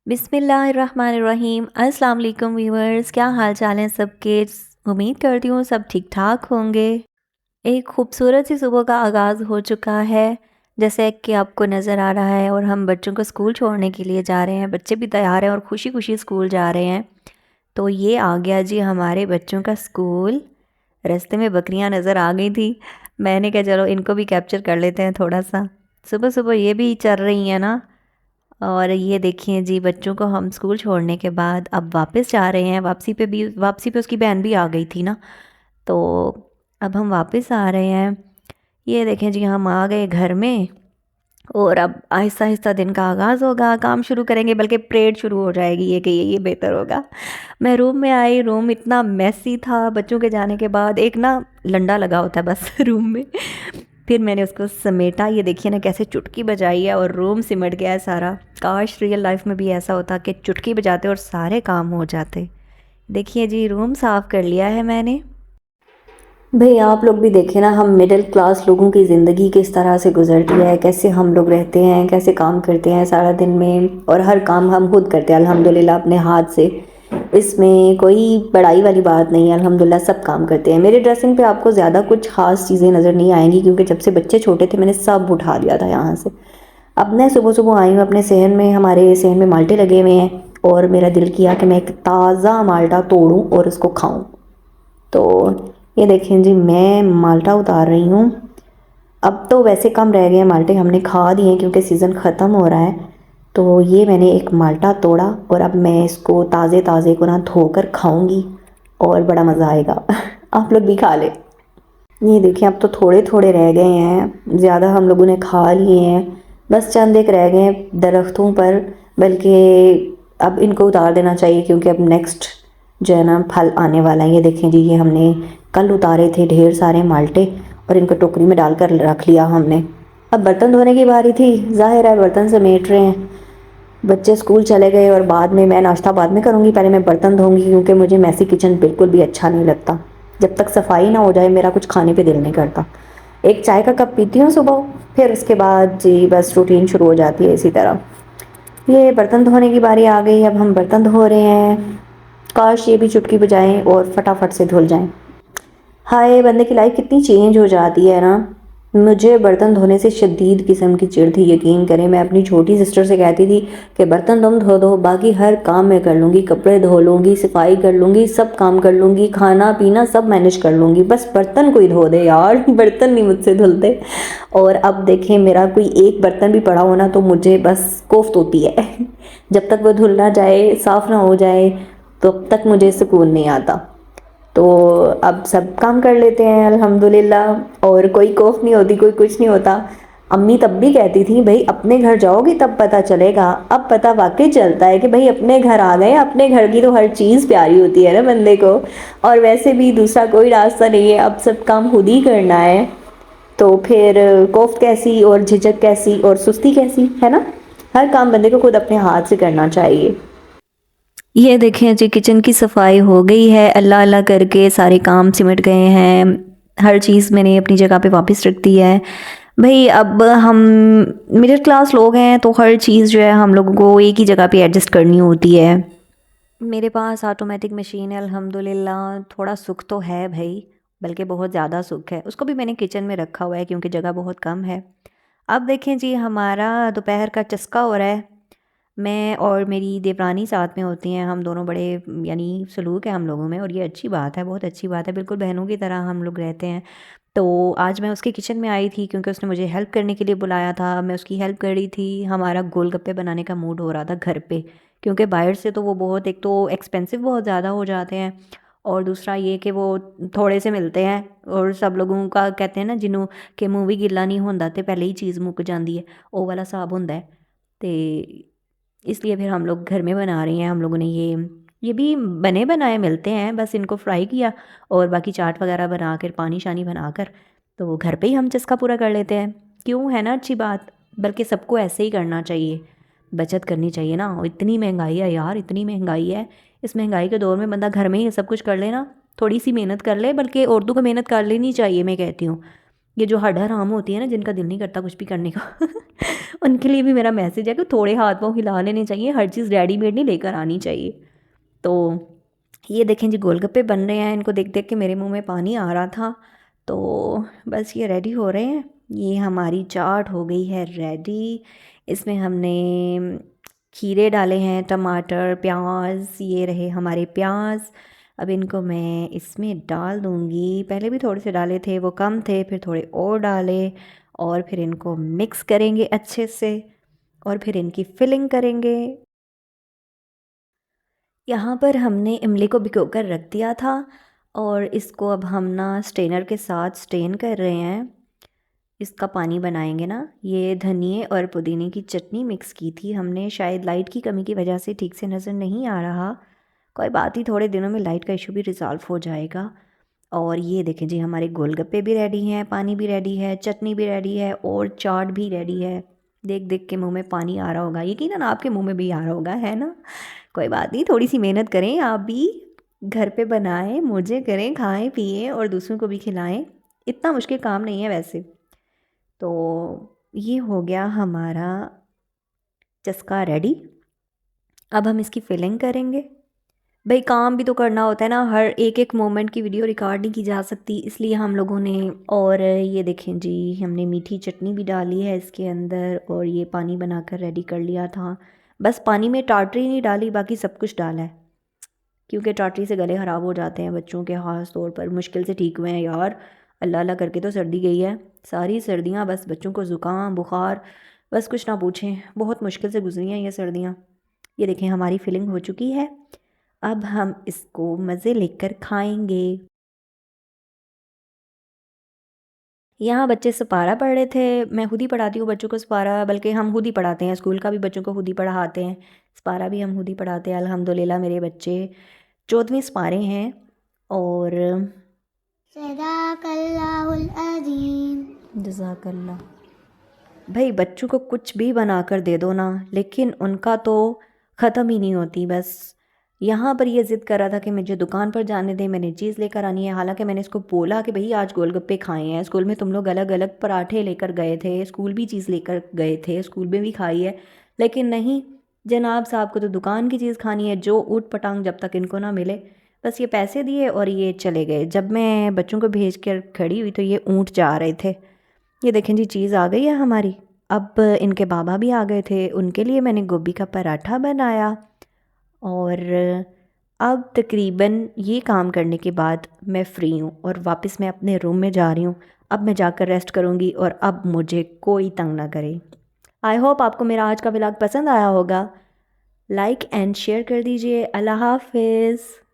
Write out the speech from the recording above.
बिस्मिल्लाहिर्रहमानिर्रहीम। अस्सलाम वालेकुम व्यूअर्स, क्या हाल चाल हैं सबके। उम्मीद करती हूँ सब ठीक ठाक होंगे। एक खूबसूरत सी सुबह का आगाज़ हो चुका है, जैसे कि आपको नज़र आ रहा है, और हम बच्चों को स्कूल छोड़ने के लिए जा रहे हैं। बच्चे भी तैयार हैं और खुशी खुशी स्कूल जा रहे हैं। तो ये आ गया जी हमारे बच्चों का स्कूल। रास्ते में बकरियां नज़र आ गई थी, मैंने कहा चलो इनको भी कैप्चर कर लेते हैं थोड़ा सा। सुबह सुबह ये भी चल रही हैं ना। और ये देखिए जी, बच्चों को हम स्कूल छोड़ने के बाद अब वापस जा रहे हैं। वापसी पे उसकी बहन भी आ गई थी ना, तो अब हम वापस आ रहे हैं। ये देखें जी, हम आ गए घर में और अब आहिस्ता आहिस्ता दिन का आगाज़ होगा, काम शुरू करेंगे, बल्कि परेड शुरू हो जाएगी। ये कि ये बेहतर होगा। मैं रूम में आई, रूम इतना मैसी था बच्चों के जाने के बाद। एक ना लंडा लगा होता है बस रूम में। फिर मैंने उसको समेटा। ये देखिए ना कैसे चुटकी बजाई है और रूम सिमट गया है सारा। काश रियल लाइफ में भी ऐसा होता कि चुटकी बजाते और सारे काम हो जाते। देखिए जी, रूम साफ़ कर लिया है मैंने। भाई आप लोग भी देखें ना, हम मिडिल क्लास लोगों की ज़िंदगी किस तरह से गुजरती है, कैसे हम लोग रहते हैं, कैसे काम करते हैं सारा दिन में, और हर काम हम खुद करते हैं अल्हम्दुलिल्लाह अपने हाथ से। इसमें कोई बड़ाई वाली बात नहीं है, अल्हम्दुलिल्लाह सब काम करते हैं। मेरे ड्रेसिंग पे आपको ज़्यादा कुछ ख़ास चीज़ें नज़र नहीं आएंगी, क्योंकि जब से बच्चे छोटे थे मैंने सब उठा दिया था यहाँ से। अब मैं सुबह सुबह आई हूँ अपने सहन में, हमारे सहन में माल्टे लगे हुए हैं, और मेरा दिल किया कि मैं एक ताज़ा माल्टा तोड़ूँ और उसको खाऊँ। तो ये देखें जी, मैं माल्टा उतार रही हूँ। अब तो वैसे कम रह गए हैं माल्टे, हमने खा दिए हैं क्योंकि सीज़न ख़त्म हो रहा है। तो ये मैंने एक माल्टा तोड़ा और अब मैं इसको ताज़े ताज़े को ना धोकर खाऊंगी और बड़ा मज़ा आएगा। आप लोग भी खा लें। ये देखिए, अब तो थोड़े थोड़े रह गए हैं, ज़्यादा हम लोगों ने खा लिए हैं। बस चंद एक रह गए हैं दरख्तों पर, बल्कि अब इनको उतार देना चाहिए क्योंकि अब नेक्स्ट जो है ना फल आने वाला है। ये देखें जी, ये हमने कल उतारे थे ढेर सारे माल्टे और इनको टोकरी में डालकर रख लिया हमने। अब बर्तन धोने की बारी थी, जाहिर है बर्तन समेट रहे हैं। बच्चे स्कूल चले गए और बाद में मैं नाश्ता बाद में करूँगी, पहले मैं बर्तन धोऊंगी क्योंकि मुझे मैसी किचन बिल्कुल भी अच्छा नहीं लगता। जब तक सफाई ना हो जाए मेरा कुछ खाने पे दिल नहीं करता। एक चाय का कप पीती हूँ सुबह, फिर उसके बाद जी बस रूटीन शुरू हो जाती है इसी तरह। ये बर्तन धोने की बारी आ गई, अब हम बर्तन धो रहे हैं। काश ये भी चुटकी बजाएं और फटाफट से धुल जाएं। हाय, बंदे की लाइफ कितनी चेंज हो जाती है ना। मुझे बर्तन धोने से शदीद किस्म की चिढ़ थी, यकीन करें। मैं अपनी छोटी सिस्टर से कहती थी कि बर्तन तुम धो दो, बाकी हर काम मैं कर लूँगी, कपड़े धो लूँगी, सफाई कर लूँगी, सब काम कर लूँगी, खाना पीना सब मैनेज कर लूँगी, बस बर्तन कोई धो दे यार। बर्तन नहीं मुझसे धुलते। और अब देखें, मेरा कोई एक बर्तन भी पड़ा हो ना तो मुझे बस कोफ्त होती है। जब तक वो धुल ना जाए, साफ़ ना हो जाए, तब तक मुझे सुकून नहीं आता। तो अब सब काम कर लेते हैं अल्हम्दुलिल्लाह, और कोई खौफ नहीं होती, कोई कुछ नहीं होता। अम्मी तब भी कहती थी भाई अपने घर जाओगी तब पता चलेगा। अब पता वाकई चलता है कि भाई अपने घर आ गए, अपने घर की तो हर चीज़ प्यारी होती है ना बंदे को। और वैसे भी दूसरा कोई रास्ता नहीं है, अब सब काम खुद ही करना है। तो फिर खौफ कैसी और झिझक कैसी और सुस्ती कैसी, है ना। हर काम बंदे को खुद अपने हाथ से करना चाहिए। ये देखें जी, किचन की सफाई हो गई है, अल्लाह अल्लाह करके सारे काम सिमट गए हैं। हर चीज़ मैंने अपनी जगह पे वापस रख दी है। भाई अब हम मिडिल क्लास लोग हैं तो हर चीज़ जो है हम लोगों को एक ही जगह पे एडजस्ट करनी होती है। मेरे पास ऑटोमेटिक मशीन है अल्हम्दुलिल्लाह। थोड़ा सुख तो है भाई, बल्कि बहुत ज़्यादा सुख है। उसको भी मैंने किचन में रखा हुआ है क्योंकि जगह बहुत कम है। अब देखें जी, हमारा दोपहर का चस्का हो रहा है। मैं और मेरी देवरानी साथ में होती हैं, हम दोनों बड़े यानी सलूक है हम लोगों में, और ये अच्छी बात है, बहुत अच्छी बात है। बिल्कुल बहनों की तरह हम लोग रहते हैं। तो आज मैं उसके किचन में आई थी क्योंकि उसने मुझे हेल्प करने के लिए बुलाया था। मैं उसकी हेल्प कर रही थी। हमारा गोलगप्पे बनाने का मूड हो रहा था घर पे, क्योंकि बाहर से तो वो बहुत, एक तो एक्सपेंसिव बहुत ज़्यादा हो जाते हैं, और दूसरा ये कि वो थोड़े से मिलते हैं, और सब लोगों का कहते हैं ना जिन्हों के मुँह भी गिला नहीं होंदा तो पहले ही चीज़ मुक जाती है, वो वाला हिसाब होंदा है। तो इसलिए फिर हम लोग घर में बना रहे हैं। हम लोगों ने ये भी बने बनाए मिलते हैं, बस इनको फ्राई किया और बाकी चाट वगैरह बना कर, पानी शानी बनाकर, तो वो घर पे ही हम चस्का पूरा कर लेते हैं। क्यों, है ना अच्छी बात। बल्कि सबको ऐसे ही करना चाहिए, बचत करनी चाहिए ना। और इतनी महंगाई है यार, इतनी महंगाई है। इस महंगाई के दौर में बंदा घर में ही सब कुछ कर ले ना, थोड़ी सी मेहनत कर ले, बल्कि औरतों को मेहनत कर लेनी चाहिए मैं कहती हूँ। ये जो हड्डा राम होती है ना, जिनका दिल नहीं करता कुछ भी करने का उनके लिए भी मेरा मैसेज है कि थोड़े हाथ पाँव हिला लेने चाहिए, हर चीज़ रेडीमेड नहीं लेकर आनी चाहिए। तो ये देखें जी, गोलगप्पे बन रहे हैं। इनको देख देख के मेरे मुंह में पानी आ रहा था। तो बस ये रेडी हो रहे हैं। ये हमारी चाट हो गई है रेडी। इसमें हमने खीरे डाले हैं, टमाटर, प्याज, ये रहे हमारे प्याज। अब इनको मैं इसमें डाल दूँगी। पहले भी थोड़े से डाले थे, वो कम थे, फिर थोड़े और डाले और फिर इनको मिक्स करेंगे अच्छे से और फिर इनकी फिलिंग करेंगे। यहाँ पर हमने इमली को भिगो कर रख दिया था और इसको अब हम ना स्ट्रेनर के साथ स्ट्रेन कर रहे हैं। इसका पानी बनाएंगे ना। ये धनिए और पुदीने की चटनी मिक्स की थी हमने, शायद लाइट की कमी की वजह से ठीक से नज़र नहीं आ रहा। कोई बात ही, थोड़े दिनों में लाइट का इशू भी रिज़ॉल्व हो जाएगा। और ये देखें जी, हमारे गोलगप्पे भी रेडी हैं, पानी भी रेडी है, चटनी भी रेडी है और चाट भी रेडी है। देख देख के मुंह में पानी आ रहा होगा, यकीनन आपके मुंह में भी आ रहा होगा, है ना। कोई बात नहीं, थोड़ी सी मेहनत करें आप भी, घर पे बनाएं, मौजें करें, खाएं पिएं और दूसरों को भी खिलाएं। इतना मुश्किल काम नहीं है वैसे। तो ये हो गया हमारा चस्का रेडी। अब हम इसकी फिलिंग करेंगे। भाई काम भी तो करना होता है ना, हर एक एक मोमेंट की वीडियो रिकॉर्ड नहीं की जा सकती, इसलिए हम लोगों ने। और ये देखें जी, हमने मीठी चटनी भी डाली है इसके अंदर और ये पानी बनाकर रेडी कर लिया था। बस पानी में टाटरी नहीं डाली, बाकी सब कुछ डाला है, क्योंकि टाटरी से गले ख़राब हो जाते हैं बच्चों के, ख़ास तौर पर। मुश्किल से ठीक हुए हैं यार, अल्लाह अल्लाह करके तो सर्दी गई है। सारी सर्दियाँ बस बच्चों को ज़ुकाम बुखार, बस कुछ ना पूछें, बहुत मुश्किल से गुजरी हैं ये सर्दियाँ। ये देखें हमारी फिलिंग हो चुकी है। अब हम इसको मज़े लेकर खाएंगे। यहाँ बच्चे सपारा पढ़ रहे थे। मैं खुद ही पढ़ाती हूँ बच्चों को सपारा, बल्कि हम खुद ही पढ़ाते हैं, स्कूल का भी बच्चों को खुद ही पढ़ाते हैं, सपारा भी हम खुद ही पढ़ाते हैं। अल्हम्दुलिल्लाह मेरे बच्चे 14वीं सपारे हैं। और सदाकल्लाहुल अज़ीम। जज़ाकल्लाह। भाई बच्चों को कुछ भी बना कर दे दो ना, लेकिन उनका तो ख़त्म ही नहीं होती। बस यहाँ पर ये ज़िद कर रहा था कि मुझे दुकान पर जाने दें, मैंने चीज़ लेकर आनी है। हालांकि मैंने इसको बोला कि भाई आज गोलगप्पे खाए हैं, स्कूल में तुम लोग अलग अलग पराठे लेकर गए थे, स्कूल भी चीज़ लेकर गए थे, स्कूल में भी खाई है, लेकिन नहीं, जनाब साहब को तो दुकान की चीज़ खानी है, जो ऊट पटांग जब तक इनको ना मिले। बस ये पैसे दिए और ये चले गए। जब मैं बच्चों को भेज कर खड़ी हुई तो ये ऊँट जा रहे थे। ये देखें जी, चीज़ आ गई है हमारी। अब इनके बाबा भी आ गए थे, उनके लिए मैंने गोभी का पराठा बनाया। और अब तकरीबन ये काम करने के बाद मैं फ़्री हूँ और वापस मैं अपने रूम में जा रही हूँ। अब मैं जाकर रेस्ट करूँगी और अब मुझे कोई तंग ना करे। आई होप आपको मेरा आज का व्लॉग पसंद आया होगा। लाइक एंड शेयर कर दीजिए। अल्लाह हाफ़िज़।